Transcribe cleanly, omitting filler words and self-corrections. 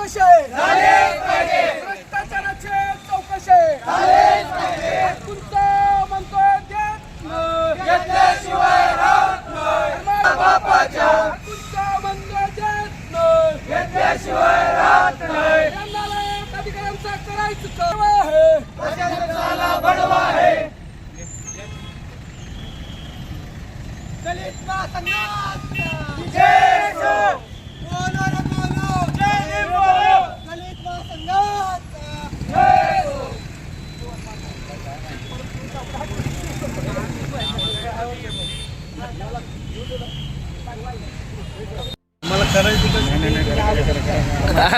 चौकशी भ्रष्टाचाराची चौकशी तुमचं म्हणतोय घेतल्याशिवाय राहत नाही बापाच्या तुमचं म्हणतोय देत नाही घेतल्याशिवाय राहत नाही अधिकाऱ्यांचा करायचं काम आहे प्रशासनाला बडवा आहे दलित महासंघाचा जय हो